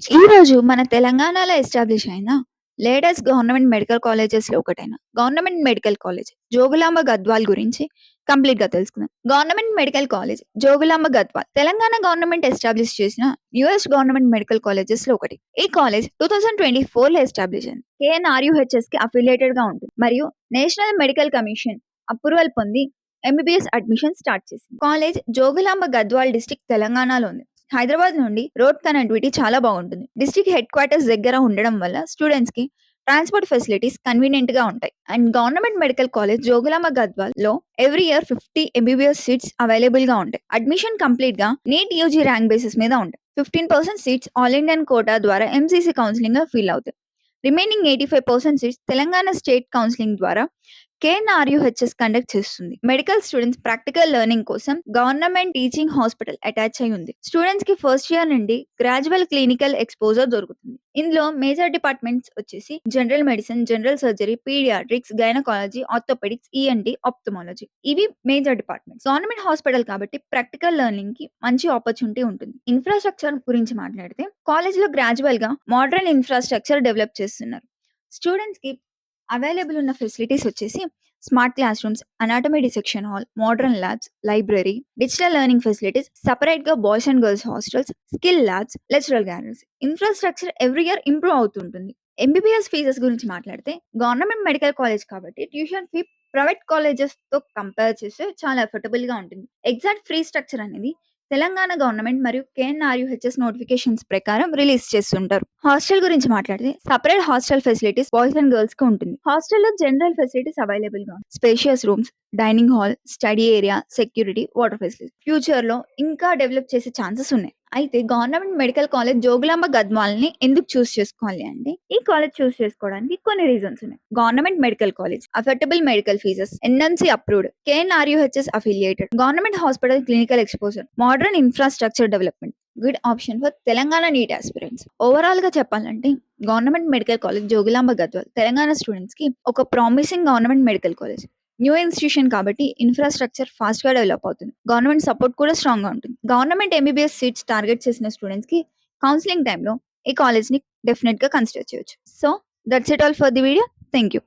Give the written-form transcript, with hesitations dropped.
ఈరోజు మన తెలంగాణలో ఎస్టాబ్లిష్ అయిన లేటెస్ట్ గవర్నమెంట్ మెడికల్ కాలేజెస్‌లో ఒకటైన government medical college Jogulamba Gadwal గురించి కంప్లీట్‌గా తెలుసుకుందాం. Government medical college Jogulamba Gadwal Telangana government establish చేసిన న్యూయెస్ట్ గవర్నమెంట్ మెడికల్ కాలేజెస్‌లో ఒకటి. ఈ కాలేజ్ 2024లో ఎస్టాబ్లిష్ అయింది. కేఎన్ఆర్‌యుహెచ్ఎస్‌కి అఫిలియేటెడ్‌గా ఉంటుంది మరియు నేషనల్ మెడికల్ కమిషన్ అప్రూవల్ పొంది ఎంబీబీఎస్ అడ్మిషన్ స్టార్ట్ చేసింది. కాలేజ్ జోగులాంబ గద్వాల్ డిస్ట్రిక్ట్ తెలంగాణలో ఉంది. హైదరాబాద్ నుండి రోడ్ కనెక్టివిటీ చాలా బాగుంటుంది. డిస్ట్రిక్ట్ హెడ్ క్వార్టర్స్ దగ్గర ఉండడం వల్ల స్టూడెంట్స్ కి ట్రాన్స్పోర్ట్ ఫెసిలిటీస్ కన్వీనియంట్ గా ఉంటాయి. And government medical college Jogulamba Gadwal లో every year 50 MBBS seats available గా ఉంటాయి. అడ్మిషన్ కంప్లీట్ గా నీట్ యూజీ ర్యాంక్ బేసిస్ మీద ఉంటాయి. 15% సీట్స్ ఆల్ ఇండియన్ కోటా ద్వారా ఎంసీసీ కౌన్సిలింగ్ గా ఫిల్ అవుతాయి. Remaining 85% seats Telangana state counselling ద్వారా కేఎన్ఆర్యుహెచ్ఎస్ కండక్ట్ చేస్తుంది. మెడికల్ స్టూడెంట్స్ ప్రాక్టికల్ లెర్నింగ్ కోసం గవర్నమెంట్ టీచింగ్ హాస్పిటల్ అటాచ్ అయి ఉంది. స్టూడెంట్స్ కి ఫస్ట్ ఇయర్ నుండి గ్రాడ్యువల్ క్లినికల్ ఎక్స్పోజర్ దొరుకుతుంది. ఇందులో మేజర్ డిపార్ట్మెంట్స్ వచ్చేసి general medicine, general surgery, paediatrics, gynaecology, orthopaedics, ENT, ophthalmology ఇవి మేజర్ డిపార్ట్మెంట్స్. గవర్నమెంట్ హాస్పిటల్ కాబట్టి ప్రాక్టికల్ లెర్నింగ్ కి మంచి ఆపర్చునిటీ ఉంటుంది. ఇన్ఫ్రాస్ట్రక్చర్ గురించి మాట్లాడితే కాలేజ్ లో గ్రాడ్యువల్ గా మోడర్న్ ఇన్ఫ్రాస్ట్రక్చర్ డెవలప్ చేస్తున్నారు. స్టూడెంట్స్ కి అవైలబుల్ ఉన్న ఫెసిలిటీస్ వచ్చేసి smart class rooms, anatomy dissection hall, modern labs, library, digital learning facilities, separate గా boys and girls hostels, skill labs, lecture galleries. Infrastructure every year improve అవుతుంటుంది. MBBS fees గురించి మాట్లాడితే government medical college కాబట్టి tuition fee private colleges తో compare చేస్తే చాలా affordable గా ఉంటుంది. ఎగ్జాక్ట్ ఫీ స్ట్రక్చర్ అనేది తెలంగాణ గవర్నమెంట్ మరియు కేఎన్ఆర్యుహెచ్ఎస్ నోటిఫికేషన్స్ ప్రకారం రిలీజ్ చేస్తుంటారు. హాస్టల్ గురించి మాట్లాడితే separate hostel facilities boys and girls కి ఉంటుంది. హాస్టల్లో జనరల్ ఫెసిలిటీస్ అవైలబుల్ గా ఉంటాయి. Spacious rooms, dining hall, study area, security, water facility future లో ఇంకా డెవలప్ చేసే ఛాన్సెస్ ఉన్నాయి. అయితే government medical college Jogulamba Gadwal ని ఎందుకు చూస్ చేసుకోవాలి అంటే ఈ కాలేజ్ చూస్ చేసుకోవడానికి కొన్ని రీజన్స్ ఉన్నాయి. Government medical college, affordable medical fees, NMC approved, KNRUHS affiliated, government hospital clinical exposure, modern infrastructure development, good option for Telangana neat aspirants. Overall గా చెప్పాలంటే government medical college Jogulamba Gadwal Telangana students కి ఒక promising government medical college. New institution కాబట్టి infrastructure fast గా develop అవుతుంది. Government support కూడా strong గా ఉంటుంది. గవర్నమెంట్ ఎంబీబీఎస్ సీట్స్ టార్గెట్ చేసిన స్టూడెంట్స్ కి కౌన్సిలింగ్ టైంలో ఈ కాలేజ్ ని డెఫినెట్ గా కన్సిడర్ చేయొచ్చు. So that's it all for the video. Thank you.